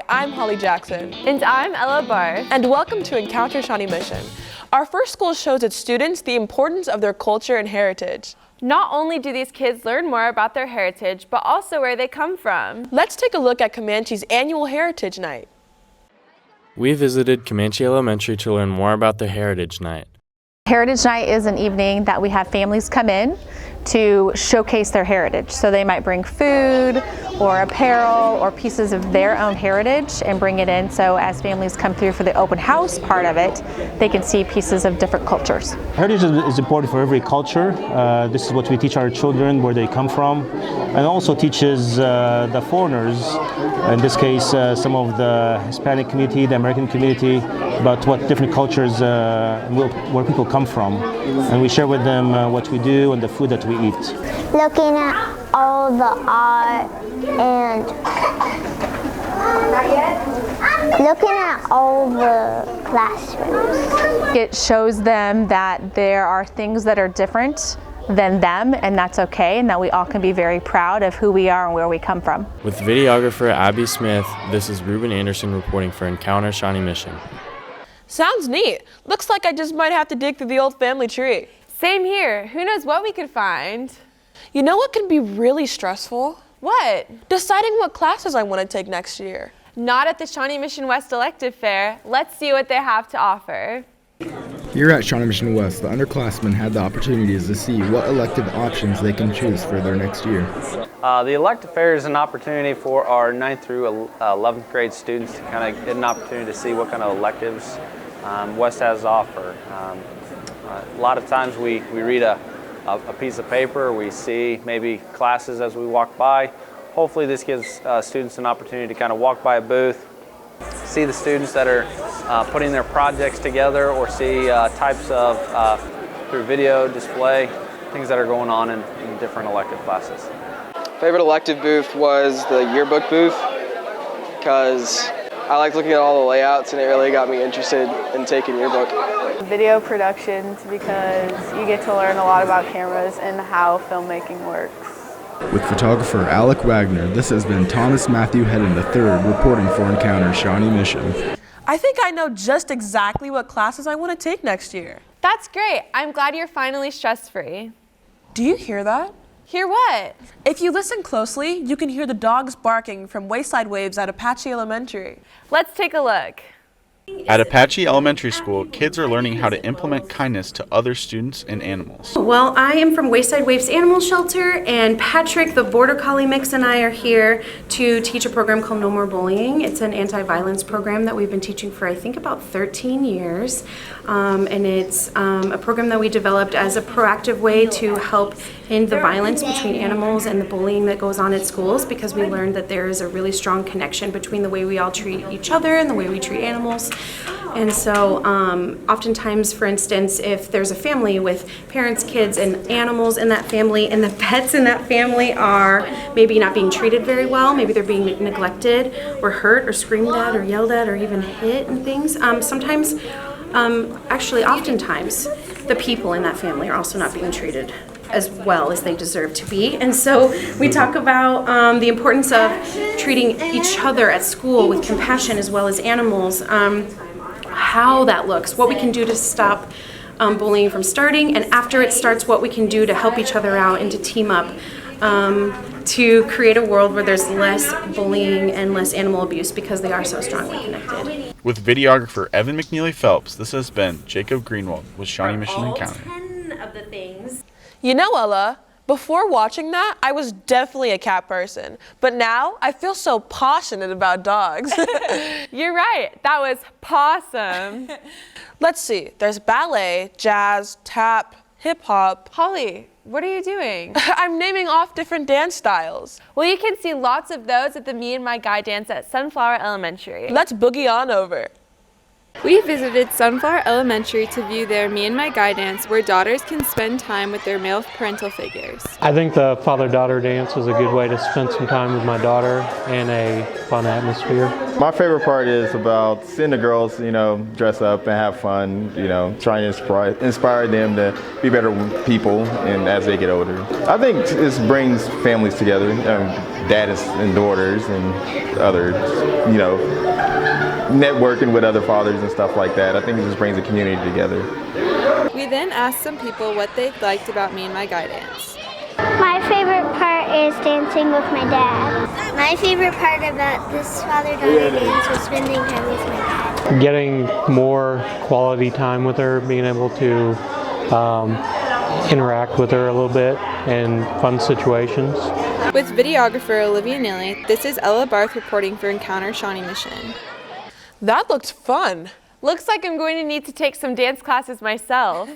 I'm Holly Jackson. And I'm Ella Barr. And welcome to Encounter Shawnee Mission. Our first school shows its students the importance of their culture and heritage. Not only do these kids learn more about their heritage, but also where they come from. Let's take a look at Comanche's annual Heritage Night. We visited Comanche Elementary to learn more about their Heritage Night. Heritage Night is an evening that we have families come in to showcase their heritage. So they might bring food or apparel or pieces of their own heritage and bring it in, so as families come through for the open house part of it, they can see pieces of different cultures. Heritage is important for every culture. This is what we teach our children, where they come from, and also teaches the foreigners, in this case some of the Hispanic community, the American community, about what different cultures, where people come from. And we share with them what we do and the food that we eat. Looking at all the art and looking at all the classrooms. It shows them that there are things that are different than them, and that's okay, and that we all can be very proud of who we are and where we come from. With videographer Abby Smith, this is Ruben Anderson reporting for Encounter Shawnee Mission. Sounds neat. Looks like I just might have to dig through the old family tree. Same here. Who knows what we could find? You know what can be really stressful? What? Deciding what classes I want to take next year. Not at the Shawnee Mission West Elective Fair. Let's see what they have to offer. Here at Shawnee Mission West, the underclassmen had the opportunities to see what elective options they can choose for their next year. The elective fair is an opportunity for our 9th through 11th grade students to kind of get an opportunity to see what kind of electives West has to offer. A lot of times we read a piece of paper, we see maybe classes as we walk by. Hopefully this gives students an opportunity to kind of walk by a booth, see the students that are putting their projects together, or see types of, through video display, things that are going on in different elective classes. Favorite elective booth was the yearbook booth, because I like looking at all the layouts and it really got me interested in taking yearbook. Video productions, because you get to learn a lot about cameras and how filmmaking works. With photographer Alec Wagner, this has been Thomas Matthew Hedden III reporting for Encounter Shawnee Mission. I think I know just exactly what classes I want to take next year. That's great. I'm glad you're finally stress-free. Do you hear that? Hear what? If you listen closely, you can hear the dogs barking from Wayside Waves at Apache Elementary. Let's take a look. At Apache Elementary School, kids are learning how to implement kindness to other students and animals. Well, I am from Wayside Waves Animal Shelter, and Patrick, the Border Collie mix, and I are here to teach a program called No More Bullying. It's an anti-violence program that we've been teaching for, I think, about 13 years. And it's a program that we developed as a proactive way to help end the violence between animals and the bullying that goes on at schools, because we learned that there is a really strong connection between the way we all treat each other and the way we treat animals. And so oftentimes, for instance, if there's a family with parents, kids, and animals in that family, and the pets in that family are maybe not being treated very well, maybe they're being neglected or hurt or screamed at or yelled at or even hit and things, oftentimes, the people in that family are also not being treated as well as they deserve to be. And so we talk about the importance of treating each other at school with compassion as well as animals, how that looks, what we can do to stop bullying from starting, and after it starts, what we can do to help each other out and to team up to create a world where there's less bullying and less animal abuse, because they are so strongly connected. With videographer Evan McNeely Phelps, this has been Jacob Greenwald with Shawnee Mission Encounter. 10 of the things. You know, Ella, before watching that, I was definitely a cat person. But now, I feel so passionate about dogs. You're right. That was possum. Let's see. There's ballet, jazz, tap, hip-hop. Holly, what are you doing? I'm naming off different dance styles. Well, you can see lots of those at the Me and My Guy dance at Sunflower Elementary. Let's boogie on over. We visited Sunflower Elementary to view their Me and My Guy dance, where daughters can spend time with their male parental figures. I think the father-daughter dance was a good way to spend some time with my daughter in a fun atmosphere. My favorite part is about seeing the girls, dress up and have fun, trying to inspire them to be better people and as they get older. I think this brings families together, dads and daughters and others, networking with other fathers and stuff like that. I think it just brings the community together. We then asked some people what they liked about Me and My Guy dance. My favorite part is dancing with my dad. My favorite part about this father-daughter dance was spending time with my dad. Getting more quality time with her, being able to interact with her a little bit in fun situations. With videographer Olivia Nilly, this is Ella Barth reporting for Encounter Shawnee Mission. That looked fun. Looks like I'm going to need to take some dance classes myself.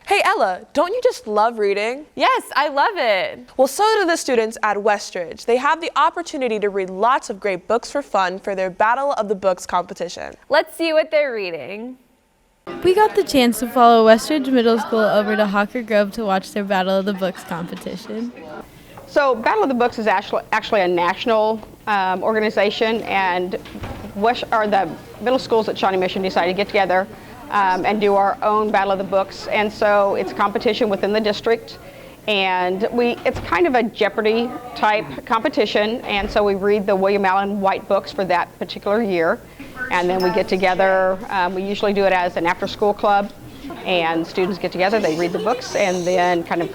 Hey Ella, don't you just love reading? Yes, I love it. Well, so do the students at Westridge. They have the opportunity to read lots of great books for fun for their Battle of the Books competition. Let's see what they're reading. We got the chance to follow Westridge Middle School over to Hawker Grove to watch their Battle of the Books competition. So Battle of the Books is actually a national organization, and the middle schools at Shawnee Mission decided to get together and do our own Battle of the Books. And so it's a competition within the district, and it's kind of a Jeopardy type competition, and so we read the William Allen White books for that particular year, and then we get together. We usually do it as an after-school club, and students get together, they read the books, and then kind of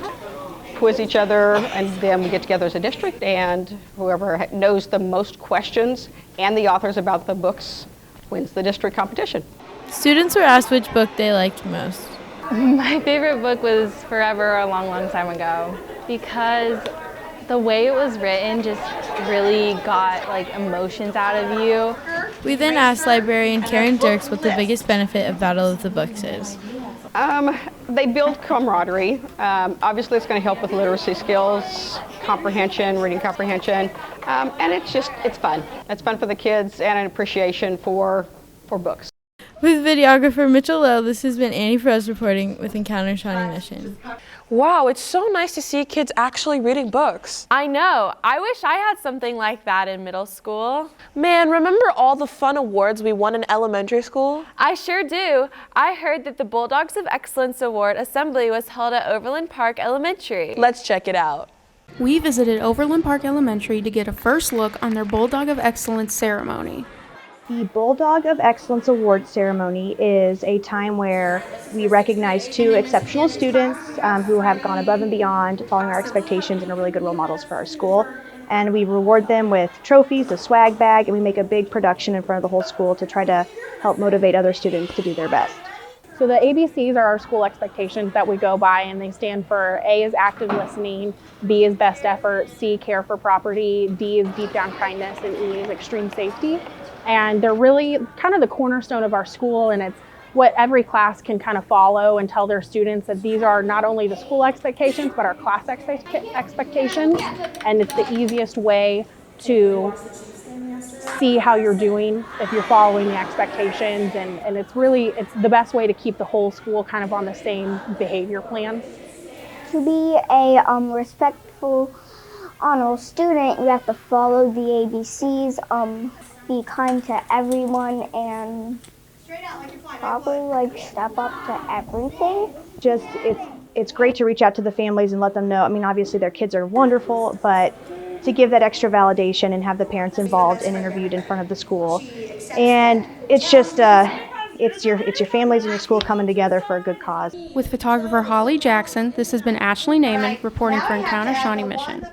quiz each other, and then we get together as a district, and whoever knows the most questions and the authors about the books wins the district competition. Students were asked which book they liked most. My favorite book was Forever, a long, long time ago, because the way it was written just really got emotions out of you. We then asked librarian Karen Dirks what the biggest benefit of Battle of the Books is. They build camaraderie. Obviously, it's going to help with literacy skills, comprehension, reading comprehension, and it's fun. It's fun for the kids and an appreciation for books. With videographer Mitchell Lowe, this has been Annie Froese reporting with Encounter Shawnee Mission. Wow, it's so nice to see kids actually reading books. I know. I wish I had something like that in middle school. Man, remember all the fun awards we won in elementary school? I sure do. I heard that the Bulldogs of Excellence Award Assembly was held at Overland Park Elementary. Let's check it out. We visited Overland Park Elementary to get a first look on their Bulldog of Excellence ceremony. The Bulldog of Excellence Award ceremony is a time where we recognize 2 exceptional students who have gone above and beyond, following our expectations and are really good role models for our school. And we reward them with trophies, a swag bag, and we make a big production in front of the whole school to try to help motivate other students to do their best. So the ABCs are our school expectations that we go by, and they stand for A is active listening, B is best effort, C care for property, D is deep down kindness, and E is extreme safety. And they're really kind of the cornerstone of our school, and it's what every class can kind of follow and tell their students that these are not only the school expectations, but our class expectations. And it's the easiest way to see how you're doing if you're following the expectations, and it's the best way to keep the whole school kind of on the same behavior plan. To be a respectful, honorable student, you have to follow the ABCs, be kind to everyone, and probably step up to everything. Just it's great to reach out to the families and let them know. I mean, obviously their kids are wonderful, but to give that extra validation and have the parents involved and interviewed in front of the school. And it's just it's your families and your school coming together for a good cause. With photographer Holly Jackson, this has been Ashley Naiman reporting for Encounter Shawnee Mission.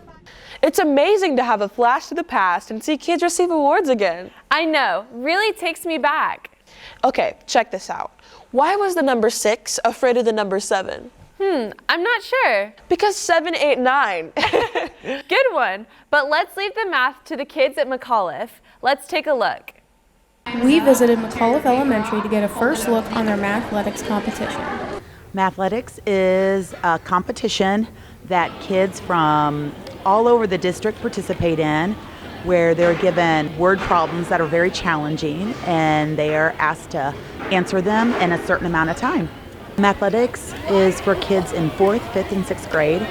It's amazing to have a flash to the past and see kids receive awards again. I know, really takes me back. Okay, check this out. Why was the number 6 afraid of the number 7? I'm not sure. Because 7, 8, 9. Good one. But let's leave the math to the kids at McAuliffe. Let's take a look. We visited McAuliffe Elementary to get a first look on their mathletics competition. Mathletics is a competition that kids from all over the district participate in. where they're given word problems that are very challenging and they are asked to answer them in a certain amount of time. Mathletics is for kids in 4th, 5th, and 6th grade,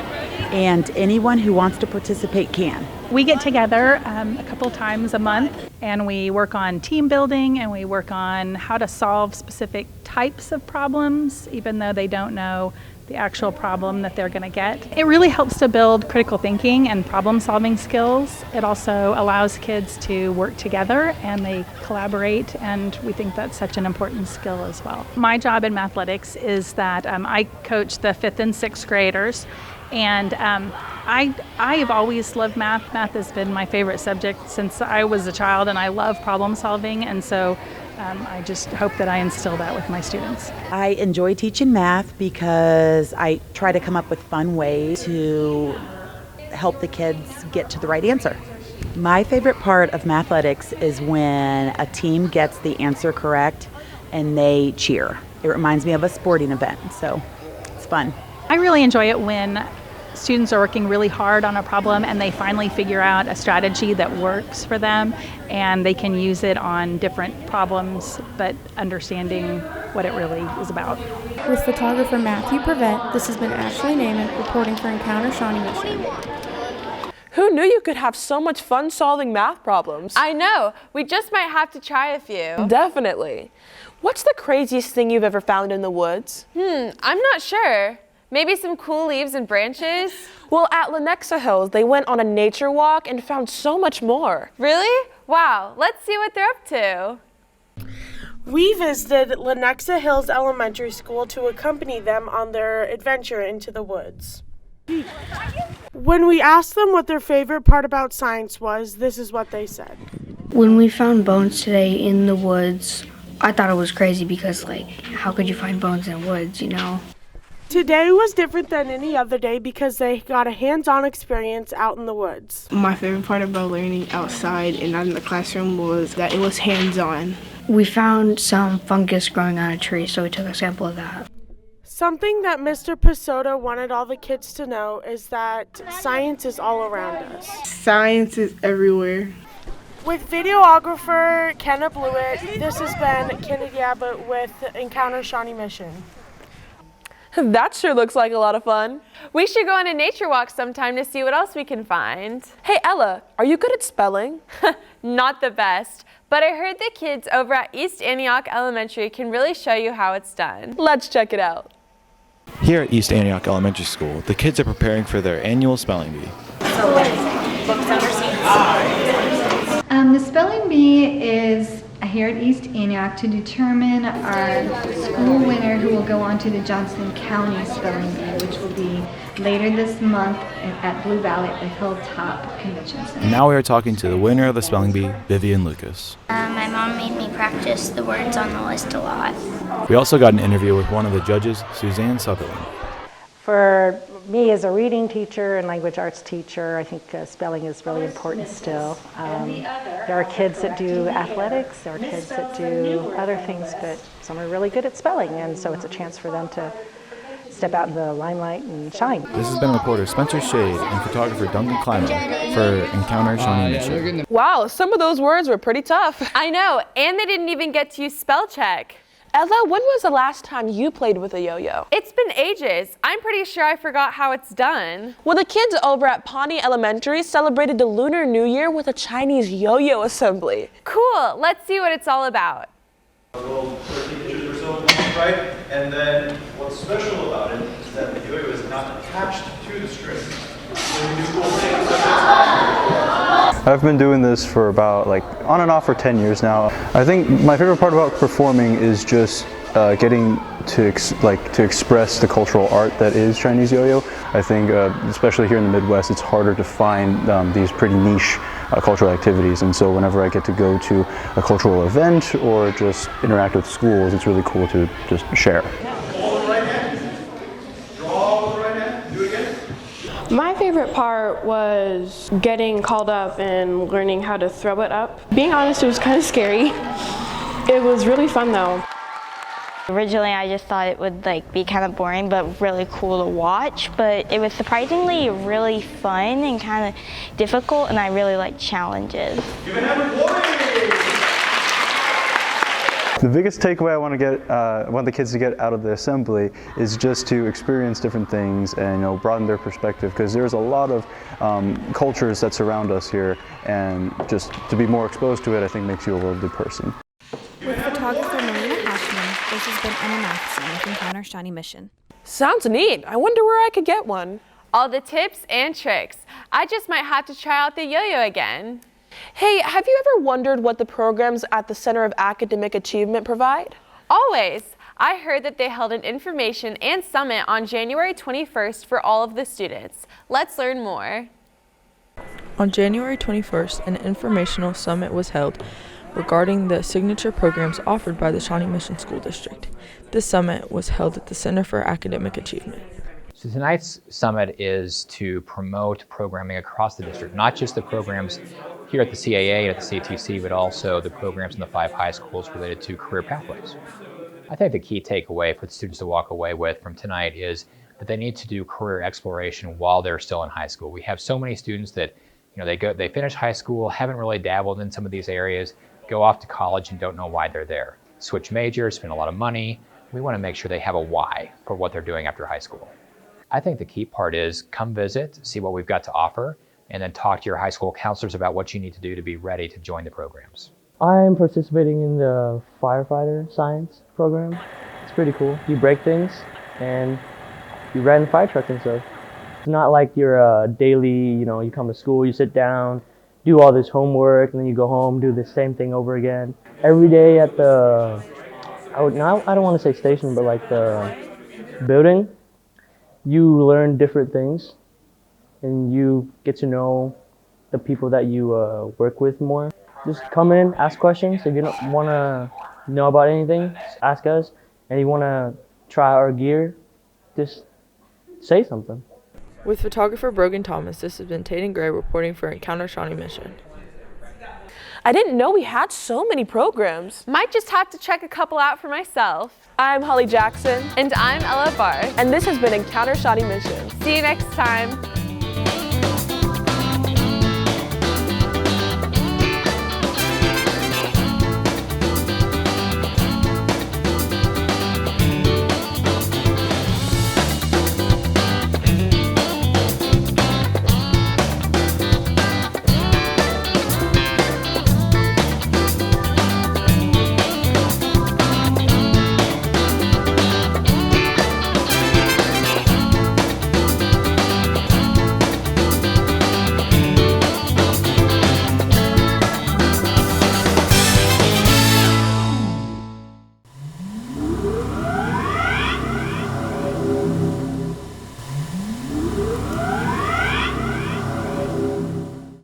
and anyone who wants to participate can. We get together a couple times a month and we work on team building and we work on how to solve specific types of problems, even though they don't know the actual problem that they're going to get. It really helps to build critical thinking and problem solving skills. It also allows kids to work together and they collaborate, and we think that's such an important skill as well. My job in Mathletics is that I coach the 5th and 6th graders, and I've always loved math. Math has been my favorite subject since I was a child, and I love problem solving, and so I just hope that I instill that with my students. I enjoy teaching math because I try to come up with fun ways to help the kids get to the right answer. My favorite part of Mathletics is when a team gets the answer correct and they cheer. It reminds me of a sporting event, so it's fun. I really enjoy it when students are working really hard on a problem and they finally figure out a strategy that works for them and they can use it on different problems, but understanding what it really is about. With photographer Matthew Prevett, this has been Ashley Naiman reporting for Encounter Shawnee Mission. Who knew you could have so much fun solving math problems? I know. We just might have to try a few. Definitely. What's the craziest thing you've ever found in the woods? I'm not sure. Maybe some cool leaves and branches? Well, at Lenexa Hills, they went on a nature walk and found so much more. Really? Wow, let's see what they're up to. We visited Lenexa Hills Elementary School to accompany them on their adventure into the woods. When we asked them what their favorite part about science was, this is what they said. When we found bones today in the woods, I thought it was crazy because, how could you find bones in woods, you know? Today was different than any other day because they got a hands-on experience out in the woods. My favorite part about learning outside and not in the classroom was that it was hands-on. We found some fungus growing on a tree, so we took a sample of that. Something that Mr. Pasota wanted all the kids to know is that science is all around us. Science is everywhere. With videographer Kenna Blewett, this has been Kennedy Abbott with Encounter Shawnee Mission. That sure looks like a lot of fun. We should go on a nature walk sometime to see what else we can find. Hey Ella, are you good at spelling? Not the best, but I heard the kids over at East Antioch Elementary can really show you how it's done. Let's check it out. Here at East Antioch Elementary School, the kids are preparing for their annual spelling bee. So books under seats. The spelling bee is here at East Antioch to determine our school winner who will go on to the Johnston County Spelling Bee, which will be later this month at Blue Valley at the Hilltop Convention Center. And now we are talking to the winner of the spelling bee, Vivian Lucas. My mom made me practice the words on the list a lot. We also got an interview with one of the judges, Suzanne Sutherland. For me as a reading teacher and language arts teacher, I think spelling is really important still. There are kids that do athletics, there are kids that do other things, but some are really good at spelling, and so it's a chance for them to step out in the limelight and shine. This has been reporter Spencer Shade and photographer Duncan Kleiman for Encounter Shawnee Mission. Wow, some of those words were pretty tough. I know, and they didn't even get to use spell check. Ella, when was the last time you played with a yo-yo? It's been ages. I'm pretty sure I forgot how it's done. Well, the kids over at Pawnee Elementary celebrated the Lunar New Year with a Chinese yo-yo assembly. Cool, let's see what it's all about. A little 13 inches or so, right? And then what's special about it is that the yo-yo is not attached to the string. So we do cool things such as I've been doing this for about on and off for 10 years now. I think my favorite part about performing is just getting to express the cultural art that is Chinese yo-yo. I think especially here in the Midwest, it's harder to find these pretty niche cultural activities, and so whenever I get to go to a cultural event or just interact with schools, it's really cool to just share. My favorite part was getting called up and learning how to throw it up. Being honest, it was kind of scary. It was really fun though. Originally, I just thought it would be kind of boring, but really cool to watch. But it was surprisingly really fun and kind of difficult, and I really like challenges. The biggest takeaway I want the kids to get out of the assembly is just to experience different things and broaden their perspective, because there's a lot of cultures that surround us here, and just to be more exposed to it, I think makes you a worldly person. With photographer Melina Hashman, this has been Emma Matheson with Encounter Shawnee Mission. Sounds neat. I wonder where I could get one. All the tips and tricks. I just might have to try out the yo-yo again. Hey, have you ever wondered what the programs at the Center of Academic Achievement provide? Always. I heard that they held an information and summit on January 21st for all of the students. Let's learn more. On January 21st, an informational summit was held regarding the signature programs offered by the Shawnee Mission School District. This summit was held at the Center for Academic Achievement. So tonight's summit is to promote programming across the district, not just the programs here at the CAA and at the CTC, but also the programs in the 5 high schools related to career pathways. I think the key takeaway for the students to walk away with from tonight is that they need to do career exploration while they're still in high school. We have so many students that they finish high school, haven't really dabbled in some of these areas, go off to college and don't know why they're there. Switch majors, spend a lot of money. We want to make sure they have a why for what they're doing after high school. I think the key part is come visit, see what we've got to offer, and then talk to your high school counselors about what you need to do to be ready to join the programs. I'm participating in the firefighter science program. It's pretty cool. You break things and you ride in the fire truck and stuff. It's not like you're daily, you come to school, you sit down, do all this homework, and then you go home, do the same thing over again. Every day at the, I don't want to say station, but like the building, you learn different things and you get to know the people that you work with more. Just come in, ask questions. If you don't want to know about anything, just ask us. And you want to try our gear, just say something. With photographer Brogan Thomas, this has been Tatum Gray reporting for Encounter Shawnee Mission. I didn't know we had so many programs. Might just have to check a couple out for myself. I'm Holly Jackson. And I'm Ella Barr. And this has been Encounter Shawnee Mission. See you next time.